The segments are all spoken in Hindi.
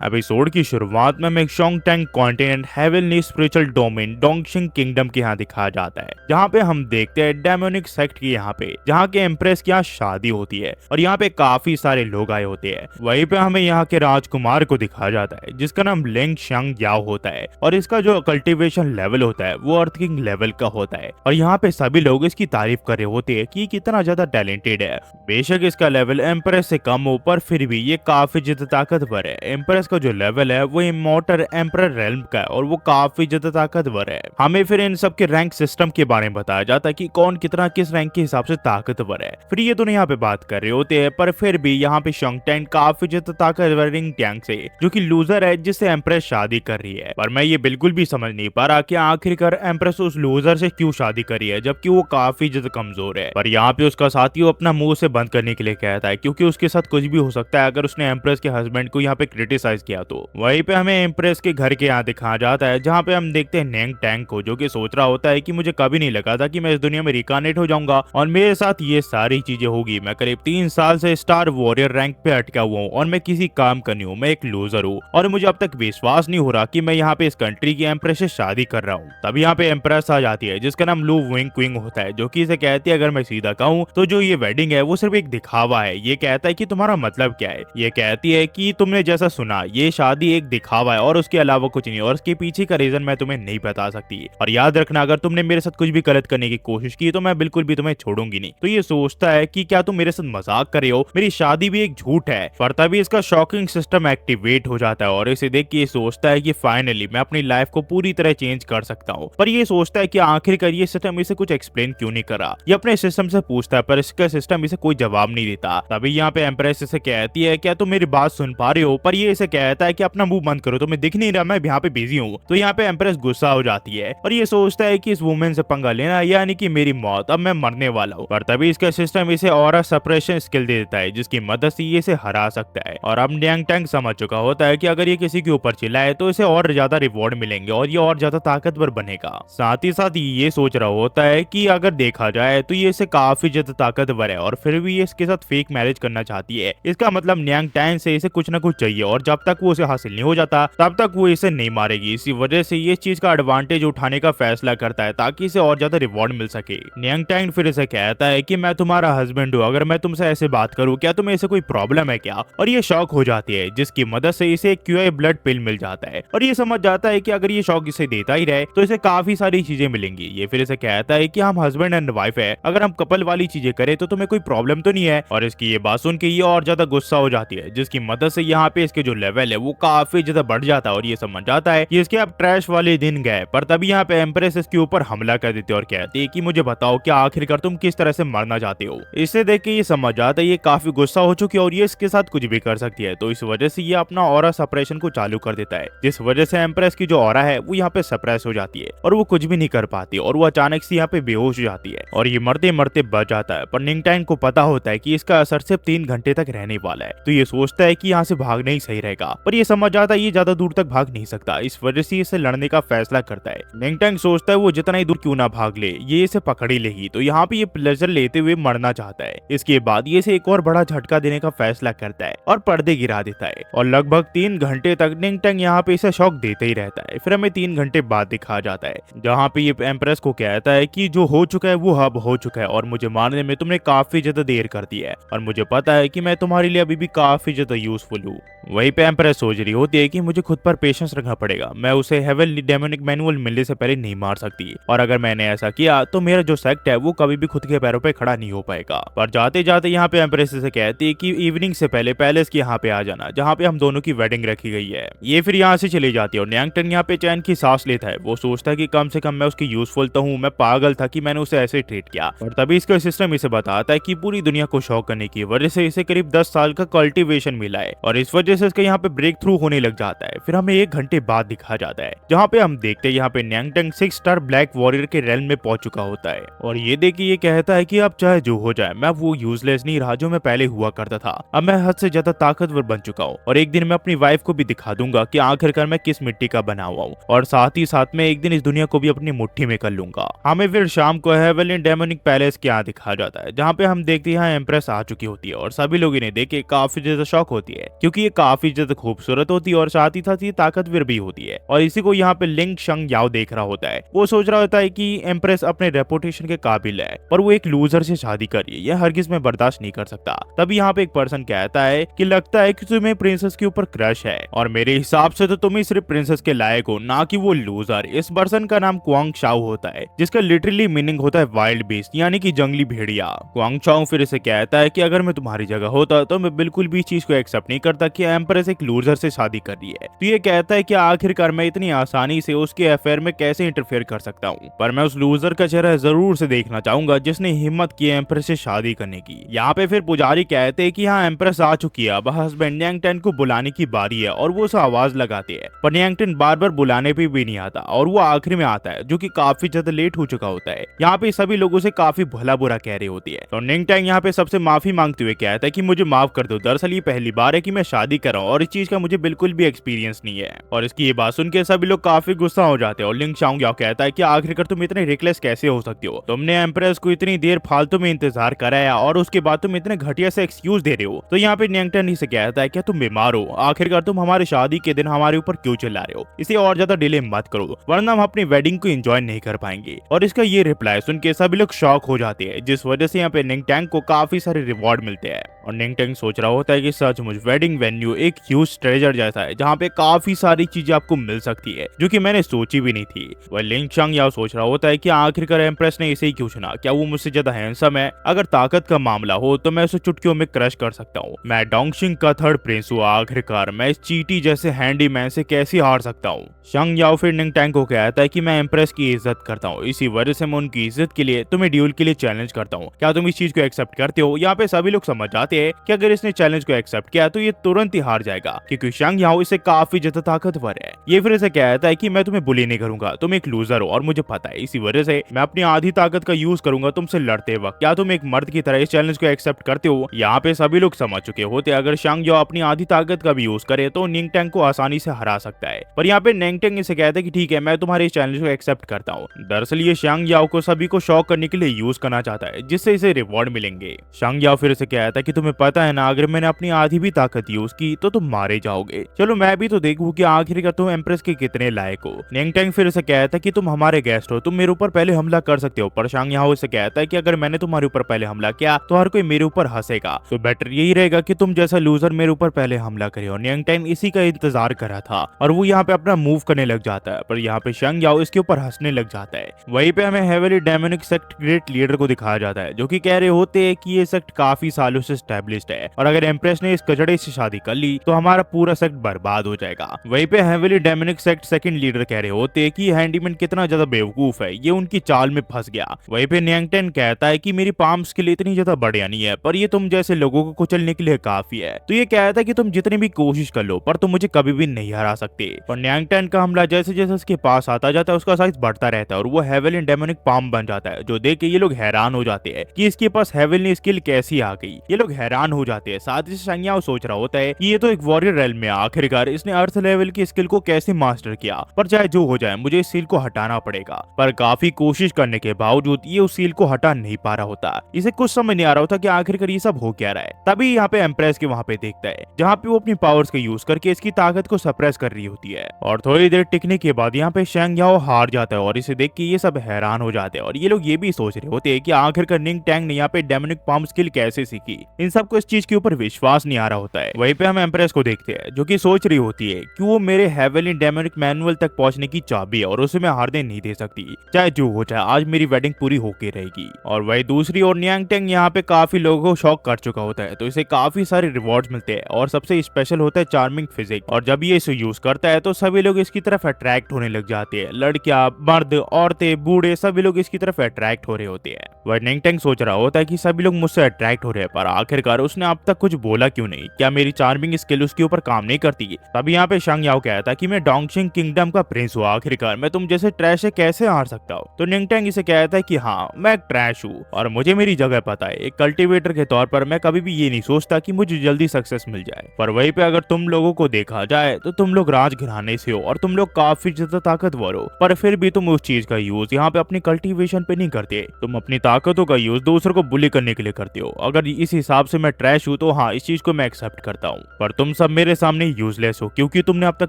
एपिसोड की शुरुआत में हमें Shong Tang continent heavenly spiritual domain Dongxing kingdom के यहाँ दिखाया जाता है, जहाँ पे हम देखते हैं डेमोनिक सेक्ट की यहाँ पे, जहाँ के एम्प्रेस की यहाँ शादी होती है और यहाँ पे काफी सारे लोग आए होते हैं। वहीं पे हमें यहाँ के राजकुमार को दिखाया जाता है जिसका नाम लिंग शंग याओ होता है और इसका जो कल्टीवेशन लेवल होता है वो अर्थ किंग लेवल का होता है और यहाँ पे सभी लोग इसकी तारीफ कर रहे होते हैं कि कितना ज्यादा टैलेंटेड है। बेशक इसका लेवल एम्प्रेस से कम हो पर फिर भी ये काफी ज्यादा ताकतवर है। एम्प्रेस का जो लेवल है वो इमॉर्टल एम्परर रेल्म का है और वो काफी ज्यादा ताकतवर है। हमें फिर इन सब के रैंक सिस्टम के बारे में बताया जाता है कि कौन कितना किस रैंक के हिसाब से ताकतवर है। फिर ये दोनों यहाँ पे बात कर रहे होते हैं पर फिर भी यहाँ पे शोंग टैंग काफी ज्यादा ताकतवर रिंग टैंग से जो कि लूजर है जिससे एम्प्रेस शादी कर रही है। पर मैं ये बिल्कुल भी समझ नहीं पा रहा कि आखिरकार एम्प्रेस उस लूजर से क्यों शादी करी है जबकि वो काफी ज्यादा कमजोर है। पर यहाँ पे उसका साथी वो अपना मुंह से बंद करने के लिए कहता है क्योंकि उसके साथ कुछ भी हो सकता है अगर उसने एम्प्रेस के हस्बैंड को यहाँ पे क्रिटिसाइज किया तो। वहीं पे हमें एम्प्रेस के घर के यहाँ दिखाया जाता है जहाँ पे हम देखते हैं नेंग टैंग को जो कि सोच रहा होता है कि मुझे कभी नहीं लगा था कि मैं इस दुनिया में रिकानेट हो जाऊंगा और मेरे साथ ये सारी चीजें होगी। मैं करीब 3 साल से स्टार वॉरियर रैंक पे अटका हुआ हूँ और मैं किसी काम का नहीं हूँ, मैं एक लूजर हूँ और मुझे अब तक विश्वास नहीं हो रहा कि मैं यहाँ पे इस कंट्री की एम्प्रेस से शादी कर रहा हूँ। तभी यहाँ पे एम्प्रेस आ जाती है जिसका नाम लू विंग क्विंग होता है जो कि इसे कहती है अगर मैं सीधा कहूँ तो जो ये वेडिंग है वो सिर्फ एक दिखावा है। ये कहता है कि तुम्हारा मतलब क्या है। ये कहती है कि तुमने जैसा सुना ये शादी एक दिखावा है और उसके अलावा कुछ नहीं और उसके पीछे का रीजन मैं तुम्हें नहीं बता सकती। और याद रखना अगर तुमने मेरे साथ कुछ भी गलत करने की कोशिश की तो मैं बिल्कुल भी तुम्हें छोड़ूंगी नहीं। तो ये सोचता है कि क्या तुम मेरे साथ मजाक कर रहे हो, मेरी शादी भी एक झूठ है। पर तभी इसका शॉकिंग सिस्टम एक्टिवेट हो जाता है और इसे देख के ये सोचता है कि फाइनली मैं अपनी लाइफ को पूरी तरह चेंज कर सकता हूँ। पर ये सोचता है कि आखिरकार ये सिस्टम इसे कुछ एक्सप्लेन क्यों नहीं करा। ये अपने सिस्टम से पूछता है पर इसका सिस्टम इसे कोई जवाब नहीं देता। तभी यहाँ पे एम्प्रेस इसे कहती है क्या तुम मेरी बात सुन पा रहे हो, पर ये इसे कहता है कि अपना मुंह बंद करो, तुम्हें दिख नहीं रहा मैं यहाँ पे बिजी हूँ। तो यहाँ पे एम्प्रेस गुस्सा हो जाती है और ये सोचता है कि इस वुमेन से पंगा लेना यानी कि मेरी मौत, अब मैं मरने वाला हूँ। पर तभी इसका सिस्टम इसे ऑरा सप्रेशन स्किल दे देता है जिसकी मदद से ये इसे हरा सकता है। और अब न्यांग टैंग समझ चुका होता है कि अगर ये किसी के ऊपर चिल्लाए तो इसे और ज्यादा रिवॉर्ड मिलेंगे और ये और ज्यादा ताकतवर बनेगा। साथ ही साथ ये सोच रहा होता है कि अगर देखा जाए तो ये इसे काफी ज्यादा ताकतवर है और फिर भी ये इसके साथ फेक मैरिज करना चाहती है। इसका मतलब न्यांग टैंग से इसे कुछ ना कुछ चाहिए और जब तक वो उसे हासिल नहीं हो जाता तब तक वो इसे नहीं मारेगी। इसी वजह से ये इस चीज का एडवांटेज उठाने का फैसला करता है ताकि इसे और ज्यादा रिवॉर्ड मिल सके। न्यांग टैंग फिर इसे कहता है कि मैं तुम्हारा हस्बैंड हूँ, अगर मैं तुमसे ऐसे बात करूँ क्या तुम्हें ऐसे कोई प्रॉब्लम है क्या। और ये शॉक हो जाती है जिसकी मदद से इसे एक क्यूआई ब्लड पिल मिल जाता है और ये समझ जाता है कि अगर ये शॉक इसे देता ही रहे तो इसे काफी सारी चीजें मिलेंगी। ये फिर इसे कहता है कि हम हस्बैंड एंड वाइफ है, अगर हम कपल वाली चीजें करें तो तुम्हें कोई प्रॉब्लम तो नहीं है। और इसकी ये बात सुन के ये और ज्यादा गुस्सा हो जाती है जिसकी मदद से यहाँ पे इसके जो लेवल है वो काफी ज्यादा बढ़ जाता है और ये समझ जाता है कि इसके अब ट्रैश वाले दिन गए। पर तभी यहाँ पे एम्प्रेस इसके ऊपर हमला कर देती है और कहती है कि मुझे बताओ क्या आखिरकार तुम किस तरह से मरना चाहते हो। इसे देख के ये समझ जाता है ये काफी गुस्सा हो चुकी है और ये इसके साथ कुछ भी कर सकती है। तो इस वजह से ये अपना ऑरा सप्रेशन को चालू कर देता है जिस वजह से एम्प्रेस की जो ऑरा है वो यहाँ पे सप्रेस हो जाती है और वो कुछ भी नहीं कर पाती और वो अचानक से यहाँ पे बेहोश हो जाती है और ये मरते मरते बच जाता है। पर निंग टैंग को पता होता है कि इसका असर सिर्फ 3 घंटे तक रहने वाला है तो ये सोचता है कि यहाँ से भागना ही सही रहेगा। पर ये समझ जाता है ये ज्यादा दूर तक भाग नहीं सकता, इस वजह से इसे लड़ने का फैसला करता है। निंग टैंग सोचता है वो जितना ही दूर क्यों ना भाग ले ये इसे पकड़ ही लेगी। तो यहाँ पे ये प्लेजर लेते हुए मरना चाहता है। इसके बाद ये इसे एक और बड़ा झटका देने का फैसला करता है और पर्दे गिरा देता है और लगभग 3 घंटे तक निंग टैंग यहाँ पे इसे शॉक देते ही रहता है। फिर हमें 3 घंटे बाद दिखाया जाता है जहाँ पे ये एम्प्रेस को कहता है कि जो हो चुका है वो अब हो चुका है और मुझे मारने में तुमने काफी ज्यादा देर कर दी है और मुझे पता है कि मैं तुम्हारे लिए अभी भी काफी ज्यादा यूजफुल हूँ। वहीं पे एम्प्रेस सोच रही होती है कि मुझे खुद पर पेशेंस रखना पड़ेगा, मैं उसे हेवनली डेमोनिक मैनुअल मिलने से पहले नहीं मार सकती और अगर मैंने ऐसा किया तो मेरा जो सेक्ट है वो कभी भी खुद के पैरों पे खड़ा नहीं हो पाएगा। पर जाते जाते यहाँ पे एम्प्रेस से कहती है कि इवनिंग से पहले पैलेस के यहाँ पे आ जाना जहाँ पे हम दोनों की वेडिंग रखी गई है। ये फिर यहाँ से चली जाती है और न्यांग टैंग यहाँ पे चैन की सांस लेता है। वो सोचता है कि कम से कम मैं उसकी यूजफुल तो हूँ, मैं पागल था कि मैंने उसे ऐसे ट्रीट किया। और तभी इसका सिस्टम इसे बताता है कि पूरी दुनिया को शॉक करने की वजह से इसे करीब 10 साल का कल्टीवेशन मिला है और इस वजह से इसका यहाँ पे ब्रेक थ्रू होने लग जाता है। फिर हमें 1 घंटे बाद दिखाया जाता है जहाँ पे हम देखते हैं यहाँ पे न्यांग टैंग 6 स्टार ब्लैक वॉरियर के रेल में पहुंच चुका होता है और ये देख के ये कहता है कि अब चाहे जो हो जाए मैं वो यूजलेस नहीं रहा जो मैं पहले हुआ करता था। अब मैं हद से ज्यादा ताकतवर बन चुका हूँ और एक दिन मैं अपनी वाइफ को भी दिखा दूंगा कि आखिरकार मैं किस मिट्टी का बना हुआ हूँ और साथ ही साथ में एक दिन इस दुनिया को भी अपनी मुट्ठी में कर लूंगा। हमें फिर शाम को हेवनली डेमोनिक पैलेस के यहाँ दिखाया जाता है जहाँ पे हम देखते हैं यहाँ एम्प्रेस आ चुकी होती है और सभी लोग इन्हें देख के काफी ज्यादा शॉक होती है क्योंकि ये काफी ज्यादा ज्यादा खूबसूरत होती है और साथ ही साथ ये ताकतवर भी होती है। और इसी को यहाँ पे लिंग शंग याओ देख रहा होता है। वो सोच रहा होता है कि एम्प्रेस अपने रेपुटेशन के काबिल है, पर वो एक लूजर से शादी कर रही है, यह हरगिज में बर्दाश्त नहीं कर सकता। तभी यहाँ पे एक पर्सन कहता है कि लगता है कि तुम्हें प्रिंसेस के ऊपर क्रश है, और मेरे हिसाब से तो तुम ही सिर्फ प्रिंसेस के लायक हो, ना कि वो लूजर। इस पर्सन का नाम क्वांग शाओ होता है, जिसका लिटरली मीनिंग होता है वाइल्ड बीस्ट, यानी कि जंगली भेड़िया। क्वांग शाओ फिर इसे कहता है कि अगर मैं तुम्हारी जगह होता तो मैं बिल्कुल भी इस चीज को एक्सेप्ट नहीं करता कि एम्प्रेस एक लूजर से शादी कर रही है। तो ये कहता है कि आखिरकार मैं इतनी आसानी से उसके अफेयर में कैसे इंटरफेयर कर सकता हूँ, पर मैं उस लूजर का चेहरा जरूर से देखना चाहूंगा जिसने हिम्मत की एम्प्रेस से शादी करने की। यहाँ पे फिर पुजारी कहते हैं कि यहाँ एम्प्रेस आ चुकी है, अब हस्बैंड न्यांग टेन को बुलाने की बारी है, और वो उसे आवाज लगाती है, पर न्यांग टेन बार बार बुलाने पे भी नहीं आता, और वो आखिरी में आता है, जो कि काफी ज्यादा लेट हो चुका होता है। यहाँ पे सभी लोगों से काफी भला बुरा कह रही होती है। तो न्यांग टेन यहाँ पे सबसे माफी मांगते हुए कहता है कि मुझे माफ कर दो, दरअसल ये पहली बार है कि मैं शादी कर रहा हूँ और इस चीज का मुझे बिल्कुल भी एक्सपीरियंस नहीं है। और इसकी ये बात सुन के सभी लोग काफी गुस्सा हो जाते हैं, और लिंग शाओ याओ कहता है कि आखिरकार तुम इतने रिकलेस कैसे हो सकते हो, तुमने एम्प्रेस को इतनी देर फालतू में इंतजार कराया और उसके बाद तुम इतने घटिया से एक्सक्यूज दे रहे हो। तो यहाँ पे न्यांग टेन से कहता है क्या तुम बीमार हो, आखिरकार तुम हमारी शादी के दिन हमारे ऊपर क्यों चिल्ला रहे हो, इसे और ज्यादा डिले मत करो वरना हम अपनी वेडिंग को एंजॉय नहीं कर पाएंगे। और इसका ये रिप्लाई सुन के सभी लोग शॉक हो जाते हैं, जिस वजह से यहाँ पे न्यांग टेन को काफी सारे रिवॉर्ड मिलते हैं। और न्यांग टेन सोच रहा होता है कि सचमुच वेडिंग वेन्यू एक ह्यूज ट्रेजर जैसा है, जहाँ पे काफी सारी चीजें आपको मिल सकती है जो कि मैंने सोची भी नहीं थी। वह लिंग शाओ याओ सोच रहा होता है कि आखिरकार एम्प्रेस ने इसे ही क्यों चुना, क्या वो मुझसे ज्यादा हैंडसम है? अगर ताकत का मामला हो तो मैं उसे चुटकियों में क्रश कर सकता हूँ। मैं डोंगशिंग का थर्ड प्रिंस हूँ, आखिरकार मैं इस चीटी जैसे हैंडीमैन से कैसे हार सकता हूँ। शंग याओ फिर न्यांग टेन को कहता है कि मैं एम्प्रेस की इज्जत करता हूँ, इसी वजह से मैं उनकी इज्जत के लिए तुम्हें ड्यूल के लिए चैलेंज करता हूँ, क्या तुम इस चीज को एक्सेप्ट करते हो? यहाँ पे सभी लोग समझ जाते हैं कि अगर इसने चैलेंज को एक्सेप्ट किया तो ये तुरंत ही हार जाएगा, क्योंकि शंग याओ इससे काफी ज्यादा ताकतवर है। ये फिर इसे कहता है कि मैं तुम्हें बुली नहीं करूंगा, तुम एक लूजर हो और मुझे पता है, इसी वजह से मैं अपनी आधी ताकत का यूज करूंगा तुमसे लड़ते वक्त। क्या तुम एक मर्द की तरह इस चैलेंज को एक्सेप्ट करते हो? यहाँ पे सभी लोग समझ चुके होते अगर शंग याओ अपनी आधी ताकत का भी यूज करे तो न्यांग टेन को आसानी से हरा सकता है। पर यहाँ पे न्यांग टेन इसे कहता है कि ठीक है, मैं तुम्हारे इस चैलेंज को एक्सेप्ट करता हूँ। दरअसल ये शंग याओ को सभी को शॉक करने के लिए यूज करना चाहता है, जिससे इसे रिवॉर्ड मिलेंगे। शंग याओ फिर इसे कहता है कि तुम्हें पता है ना, अगर मैंने अपनी आधी भी ताकत यूज की तो तुम मारे जाओगे। चलो मैं भी तो देखूं कि आखिरकार तुम एम्प्रेस के कितने लायक हो। न्यांग टेन फिर इसे कहता है कि तुम हमारे गेस्ट हो, तुम मेरे ऊपर पहले हमला कर सकते हो। पर शंग याओ इसे कहता है कि अगर मैंने तुम्हारे ऊपर पहले हमला किया तो हर कोई मेरे ऊपर हंसेगा, तो बेटर यही रहेगा कि तुम जैसा लूजर मेरे ऊपर पहले हमला करे। और न्यांग टेन इसी का इंतजार कर रहा था और वो यहाँ पे अपना मूव करने लग जाता है, पर यहाँ पे शंग याओ इसके ऊपर हंसने लग जाता है। वहीं पे हमें heavily demonic sect great leader को दिखाया जाता है, जो कि कह रहे होते हैं कि ये सेक्ट काफी सालों से एस्टेब्लिश्ड है और अगर एम्प्रेस ने इस कचड़े से शादी कर ली तो हमारा पूरा सेक्ट बर्बाद हो जाएगा। वहीं पे heavily demonic sect second leader कह रहे होते हैं कि हैंडीमैन कितना ज्यादा बेवकूफ है, ये उनकी चाल में फंस गया। वहीं पे न्यांग टेन कहता है कि मेरी पाम स्किल इतनी ज्यादा बढ़िया नहीं है, पर ये तुम जैसे लोगों को कुचलने के लिए काफी है। तो ये कहता है कि तुम जितनी भी कोशिश कर लो पर तुम मुझे कभी भी नहीं हरा सकते। पर न्यांग टेन का हमला जैसे जैसे उसके पास आता जाता है उसका साइज बढ़ता रहता है और वो हेविली डेमोनिक पाम बन जाता है, जो देख के ये लोग हैरान हो जाते हैं कि इसके पास हेविली स्किल कैसी आ गई। ये लोग हैरान हो जाते हैं। साथ ही शंग याओ सोच रहा होता है कि ये तो एक वॉरियर रेल्म में, आखिरकार इसने अर्थ लेवल की स्किल को कैसे मास्टर किया। पर चाहे जो हो जाए मुझे इस सील को हटाना पड़ेगा। पर काफी कोशिश करने के बावजूद ये उस सील को हटा नहीं पा रहा होता। इसे कुछ समझ नहीं आ रहा होता कि आखिरकार ये सब हो क्या रहा है। तभी यहाँ पे एम्प्रेस के वहाँ पे देखता है, जहाँ पे वो अपनी पावर्स का यूज करके इसकी ताकत को सप्रेस कर रही होती है। और थोड़ी देर टिकने के बाद यहाँ पे शंग याओ हार जाता है और इसे देख के ये सब हैरान हो जाते हैं और ये लोग ये भी सोच रहे होते हैं कि आखिरकार न्यांग टेन ने यहाँ पे डेमोनिक पाम स्किल कैसे सीखी। इन सबको इस चीज के ऊपर विश्वास नहीं आ रहा होता है। वहीं पे हम एम्प्रेस को देखते हैं, जो कि सोच रही होती है कि वो मेरे हेविली डेमोनिक मैनुअल तक पहुंचने की चाबी है और उसे मैं हारने नहीं दे सकती, चाहे जो हो जाए आज मेरी वेडिंग पूरी होके रहेगी। और वही दूसरी ओर न्यांग टेन यहाँ पे काफी लोगों को शॉक कर चुका होता है, तो इसे काफी सारे रिवॉर्ड्स मिलते हैं और सबसे स्पेशल होता है चार्मिंग फिजिक। और जब ये इसे यूज करता है तो सभी लोग इसकी तरफ अट्रैक्ट होने लग जाते हैं। लड़कियां, मर्द, औरतें, बूढ़े सभी लोग इसकी तरफ अट्रैक्ट हो रहे होते हैं। वह न्यांग टेन सोच रहा होता है कि सभी लोग मुझसे अट्रैक्ट हो रहे हैं, पर आखिरकार उसने अब तक कुछ बोला क्यों नहीं? क्या मेरी चार्मिंग स्किल उसके ऊपर काम नहीं करती? तभी यहाँ पे शंग याओ कहता है कि मैं डोंगशिंग किंगडम का प्रिंस हूँ, आखिरकार मैं तुम जैसे ट्रैश से कैसे हार सकता हूँ? तो न्यांग टेन इसे कहता है कि हाँ मैं एक ट्रैश हूँ और मुझे मेरी जगह पता है। एक कल्टीवेटर के तौर पर मैं कभी भी ये नहीं सोचता कि मुझे जल्दी सक्सेस मिल जाए, पर वहीं पे अगर तुम लोगों को देखा जाए तो तुम लोग राज घराने से हो और तुम लोग काफी ज्यादा ताकतवर हो, पर फिर भी तुम उस चीज का यूज यहाँ पे अपनी कल्टीवेशन पे नहीं करते। तुम अपनी ताकतों का यूज दूसरों को बुली करने के लिए करते हो। अगर इस हिसाब से मैं ट्रैश हूँ तो हाँ इस चीज को मैं एक्सेप्ट करता हूँ, पर तुम सब मेरे सामने यूजलेस हो क्योंकि तुमने अब तक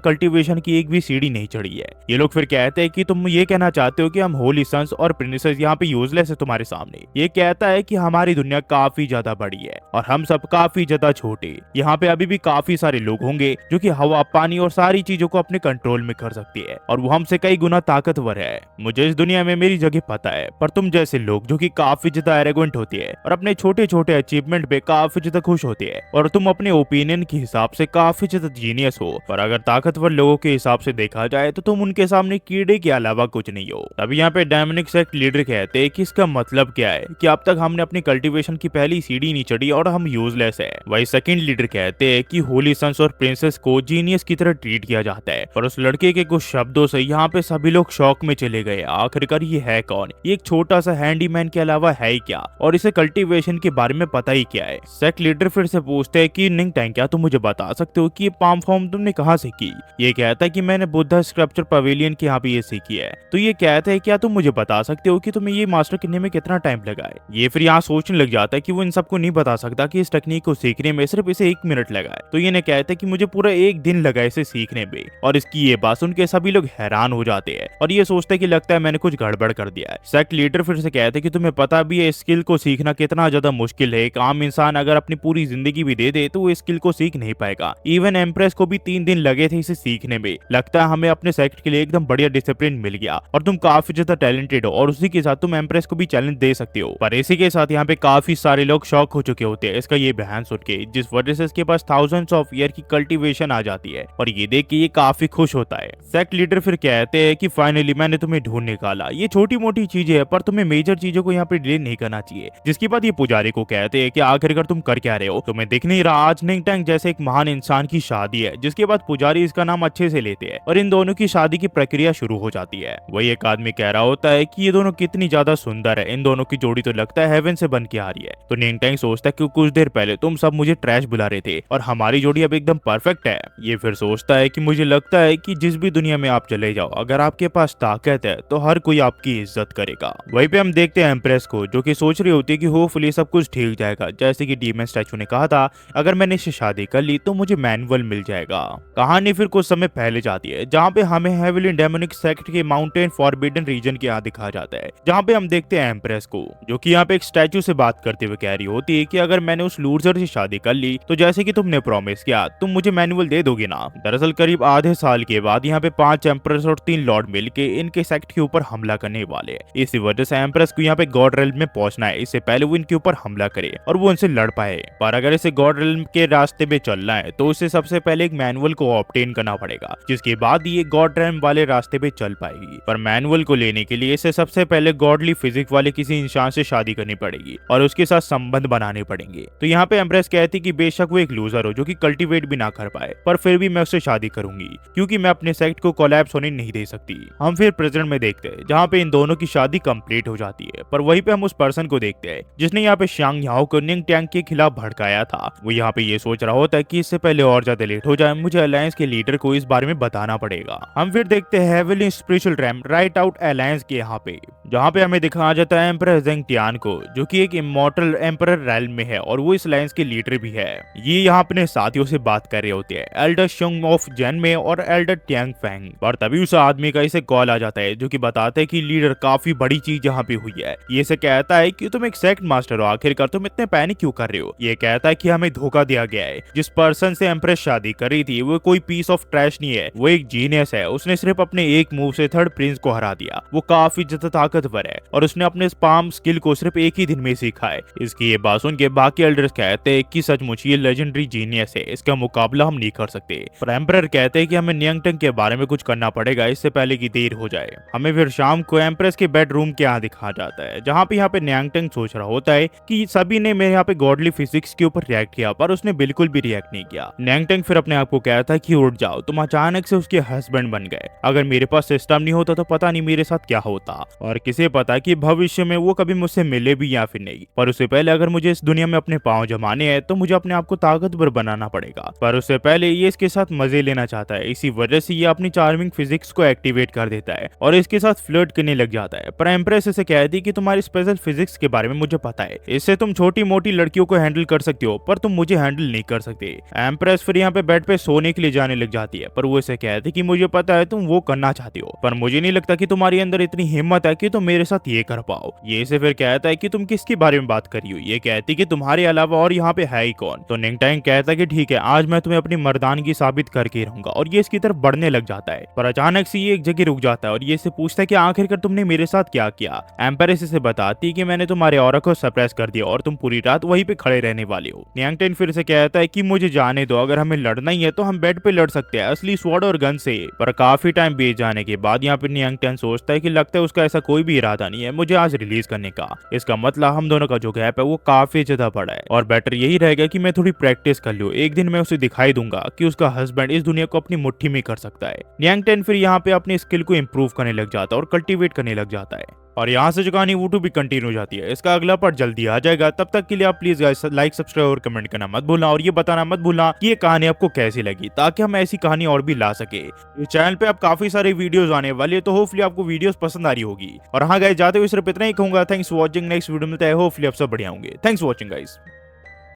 कल्टीवेशन की एक भी सीढ़ी नहीं चढ़ी है। ये लोग फिर कहते हैं कि तुम ये कहना चाहते हो कि हम होली सन्स और प्रिंसेस यहाँ पे यूजलेस है तुम्हारे सामने। ये कहता है कि हमारी दुनिया काफी ज्यादा बड़ी है और हम सब काफी ज्यादा छोटे। यहाँ पे अभी भी काफी सारे लोग होंगे जो कि हवा, पानी और सारी चीजों को अपने कंट्रोल में कर सकती है और वो हमसे कई गुना ताकतवर है। मुझे इस दुनिया में मेरी जगह पता है, पर तुम जैसे लोग जो कि काफी ज्यादा एरोगेंट होती है और अपने छोटे छोटे अचीवमेंट पे काफी ज्यादा खुश होती है और तुम अपने ओपिनियन के हिसाब से काफी ज्यादा जीनियस हो, पर अगर ताकतवर लोगों के हिसाब से देखा जाए तो तुम उनके सामने कीड़े के अलावा कुछ नहीं हो। तब यहाँ पे डेमोनिक सेक्ट लीडर कहते हैं कि इसका मतलब क्या है कि अब तक हमने अपनी कल्टीवेशन की पहली सीढ़ी नहीं चढ़ी और हम यूजलेस है। वही सेकंड लीडर कहते हैं कि होली सन्स और प्रिंसेस को जीनियस की तरह ट्रीट किया जाता है, पर उस लड़के के कुछ शब्दों से यहाँ पे सभी लोग शॉक में चले गए। आखिरकार ये है कौन? ये एक छोटा सा हैंडीमैन के अलावा है ही क्या, और इसे कल्टीवेशन के बारे में पता ही क्या है? सेक्ट लीडर फिर से पूछते हैं कि निंग टैंग, क्या तुम मुझे बता सकते हो कि ये पाम फॉर्म तुमने कहाँ से की? ये कहता है कि मैंने बुद्धा स्क्रप्चर पवेलियन के यहाँ पे ये सीखी है। तो ये कहता है क्या तुम मुझे बता सकते हो कि तुम्हें ये मास्टर करने में कितना टाइम लगा है? ये फिर यहाँ सोचने लग जाता है कि वो इन सबको नहीं बता सकता कि इस टेक्निक को सीखने में सिर्फ इसे 1 मिनट लगा है। तो ये ने कहता है कि मुझे पूरा 1 दिन लगा इसे सीखने में, और इसकी ये बात सुन के सभी लोग हैरान हो जाते हैं और ये सोचते हैं कि लगता है मैंने कुछ गड़बड़ कर दिया है। सेक्ट लीडर फिर से कहते हैं कि तुम्हें पता भी है स्किल को सीखना कितना ज्यादा मुश्किल है। एक आम इंसान अगर अपनी पूरी जिंदगी भी दे दे तो वो स्किल को सीख नहीं पाएगा। इवन एम्प्रेस को भी 3 दिन लगे थे इसे सीखने में। लगता है हमें अपने सेक्ट के लिए एकदम बढ़िया डिसिप्लिन मिल गया और तुम काफी ज्यादा टैलेंटेड हो और उसी के साथ तुम एम्प्रेस को भी चैलेंज दे सकते हो। पर इसी के साथ यहाँ पे काफी सारे लोग शॉक हो चुके होते हैं इसका ये बयान सुन के, जिस वजह से इसके पास थाउजेंड्स ऑफ ईयर की कल्टीवेशन आ जाती है और ये देख के ये काफी खुश होता है। सेक्ट लीडर फिर कहते हैं कि फाइनली मैंने तुम्हें ढूंढ निकाला। ये छोटी मोटी चीजें है पर तुम्हें मेजर चीजों को यहाँ पे डिले नहीं करना चाहिए। जिसके बाद ये पुजारी को कहते हैं कि आखिरकार तुम कर क्या रहे हो? तुम्हें दिख नहीं रहा आज निंग टैंग जैसे एक महान इंसान की शादी है? जिसके बाद पुजारी इसका नाम अच्छे से लेते हैं और इन दोनों की शादी की प्रक्रिया शुरू हो जाती है। वही एक आदमी कह रहा होता है कि ये दोनों कितनी ज्यादा सुंदर है, इन दोनों की जोड़ी तो लगता है हेवन से बन के आ रही है। तो निंग टैंग सोचता है कि कुछ देर पहले तुम सब मुझे ट्रैश बुला रहे थे और हमारी जोड़ी अब एकदम परफेक्ट है। ये फिर सोचता है कि मुझे लगता है कि जिस भी दुनिया में आप चले जाओ, अगर आपके पास ताकत है तो हर कोई आपकी इज्जत करेगा। वहीं पे हम देखते हैं एम्प्रेस को जो कि सोच रही होती है कि होपफुली सब कुछ ठीक जाएगा। जैसे कि डीमन स्टैचू ने कहा था, अगर मैंने इससे शादी कर ली तो मुझे मैनुअल मिल जाएगा। कहानी फिर कुछ समय पहले जाती है जहाँ पे हमें हेविली डेमोनिक सेक्ट के माउंटेन फॉरबिडन रीजन के यहाँ दिखाया जाता है, जहाँ पे हम देखते हैं एम्प्रेस को जो कि यहाँ पे एक स्टैचू से बात करते हुए कह रही होती है कि अगर मैंने उस लूजर से शादी कर ली तो जैसे कि तुमने प्रॉमिस किया तुम मुझे मैनुअल दे दोगे ना। दरअसल करीब आधे साल के बाद यहाँ पे 5 एम्प्रेस और 3 लॉर्ड मिलके इनके सेक्ट के ऊपर हमला करने वाले हैं। इसी वजह से एम्प्रेस को यहाँ पे गॉड रेल्म में पहुंचना है, इससे पहले वो इनके ऊपर हमला करे और वो उनसे लड़ पाए। पर अगर इसे गॉड रेल्म के रास्ते पे चलना है तो उसे सबसे पहले एक मैनुअल को ऑब्टेन करना पड़ेगा, जिसके बाद ये गॉड रेल्म वाले रास्ते पे चल पाएगी। पर मैनुअल को लेने के लिए इसे सबसे पहले गॉडली फिजिक्स वाले किसी इंसान से शादी करनी पड़ेगी और उसके साथ संबंध बनाने पड़ेंगे। तो यहाँ पे एम्प्रेस कहती कि बेशक वो एक लूजर हो जो कि कल्टीवेट भी ना कर पाए, पर फिर भी मैं उससे शादी करूंगी क्योंकि मैं अपने सेक्ट को कोलैप्स होने नहीं दे सकती। हम फिर प्रेजेंट में देखते हैं जहाँ पे इन दोनों की शादी कंप्लीट हो जाती है, पर वहीं पे हम उस पर्सन को देखते हैं जिसने यहाँ पे शांग याओ को निंग टैंग के खिलाफ भड़काया था। वो यहाँ पे ये सोच रहा होता है कि इससे पहले और ज्यादा लेट हो जाए, मुझे अलायंस के लीडर को इस बारे में बताना पड़ेगा। हम फिर देखते हैं heavily spiritual RAM right out alliance के यहाँ पे, जहाँ पे हमें दिखाया जाता है एम्परर जेंग टियान को जो कि एक इमॉर्टल एम्परर रैल्म में है और वो इस अलायंस के लीडर भी है। ये यहाँ अपने साथियों से बात कर रहे होते हैं, एल्डर शंग ऑफ जेनमे और एल्डर टियांग फैंग। और तभी उस आदमी का इसे कॉल आ जाता है जो कि बताता है कि लीडर काफी बड़ी चीज यहाँ पे हुई है। ये से कहता है कि तुम एक सेक्ट मास्टर हो, आखिरकार तुम इतने पैनिक क्यों कर रहे हो? ये कहता है कि हमें धोखा दिया गया है। जिस पर्सन से एम्प्रेस शादी कर रही थी वो कोई पीस ऑफ ट्रैश नहीं है, वो एक जीनियस है। उसने सिर्फ अपने एक मूव से थर्ड प्रिंस को हरा दिया। वो काफी ज्यादा ताकतवर है और उसने अपने स्पाम स्किल को सिर्फ एक ही दिन में सीखा है। इसकी ये बात सुन के बाकी एल्डर्स कहते हैं कि सचमुच ये लेजेंडरी जीनियस है, इसका मुकाबला हम नहीं कर सकते। पर एम्परर कहते हैं कि हमें नियंग टंग के बारे में कुछ करना पड़ेगा इससे पहले की देर हो जाए। हमें फिर शाम को एम्प्रेस के बेडरूम के यहाँ दिखाया जाता है जहाँ पे यहाँ पे नियंग टंग सोच रहा होता है कि सभी ने मेरे यहाँ पे गॉडली फिजिक्स के ऊपर रिएक्ट किया, पर उसने बिल्कुल भी रिएक्ट नहीं किया। नियंग टंग फिर अपने आप को कहता है कि उठ जाओ, तुम अचानक से उसके हस्बैंड बन गए। अगर मेरे पास सिस्टम नहीं होता तो पता नहीं मेरे साथ क्या होता, और किसे पता कि भविष्य में वो कभी मुझसे मिले भी या फिर नहीं। पर उससे पहले अगर मुझे इस दुनिया में अपने पांव जमाने हैं तो मुझे अपने आप को ताकतवर बनाना पड़ेगा। पर उससे पहले ये इसके साथ मजे लेना चाहता है, इसी वजह से ये अपनी चार्मिंग फिजिक्स को एक्टिवेट कर देता है और इसके साथ फ्लर्ट करने लग जाता है। पर एम्प्रेस इसे कहती है कि तुम्हारी स्पेशल फिजिक्स के बारे में मुझे पता है, इससे तुम छोटी मोटी लड़कियों को हैंडल कर सकते हो पर तुम मुझे हैंडल नहीं कर सकते। एम्प्रेस फिर यहाँ पे बेड पे सोने के लिए जाने लग जाती है, पर वो इसे कहती कि मुझे पता है तुम वो करना चाहती हो, पर मुझे नहीं लगता कि तुम्हारे अंदर इतनी हिम्मत है कि तुम मेरे साथ ये कर पाओ। ये इसे फिर कहता है कि तुम किसके बारे में बात करी हो। ये कहती कि तुम्हारे अलावा और यहाँ पे है ही कौन। तो निंग टैंग कहता है कि ठीक है, आज मैं तुम्हें अपनी मर्दानगी साबित करके रहूंगा, और ये इसकी तरफ बढ़ने लग जाता है। पर अचानक से ये एक जगह रुक जाता है और ये इससे पूछता है कि आखिरकार तुमने मेरे साथ क्या किया। एम्प्रेस इसे बताती कि मैंने तुम्हारे ऑरा को सप्रेस कर दिया और तुम पूरी रात वहीं पे खड़े रहने वाले हो। नियांग टेन फिर से कहता है कि मुझे जाने दो, अगर हमें लड़ना ही है तो हम बेड पे लड़ सकते हैं, असली स्वॉर्ड और गन से। पर काफी टाइम बीत जाने के बाद यहाँ पे नियांग टेन सोचता है कि लगता है उसका ऐसा कोई भी इरादा नहीं है मुझे आज रिलीज करने का। इसका मतलब हम दोनों का जो गैप है वो काफी ज्यादा बड़ा है, और बेटर यही रहेगा कि मैं थोड़ी प्रैक्टिस कर लूं। एक दिन मैं उसे दिखाई दूंगा कि उसका हस्बैंड इस दुनिया को अपनी मुट्ठी में कर सकता है। नियांग टेन फिर यहाँ पे अपनी स्किल को इंप्रूव करने लग जाता है और कल्टीवेट करने लग जाता है, और यहाँ से जो कहानी वो टू भी कंटिन्यू हो जाती है। इसका अगला पार्ट जल्दी आ जाएगा, तब तक के लिए आप प्लीज गाइस लाइक, सब्सक्राइब और कमेंट करना मत भूलना, और ये बताना मत भूलना कि ये कहानी आपको कैसी लगी, ताकि हम ऐसी कहानी और भी ला सके। इस चैनल पे आप काफी सारे वीडियोस आने वाले हैं, तो होपफुली आपको वीडियोस पसंद आ रही होगी। और हाँ गाइस, जाते हुए सिर्फ इतना ही कहूंगा, thanks for watching. Next video मिलता है, होपफुली आप सब बढ़िया होंगे। Thanks for watching guys.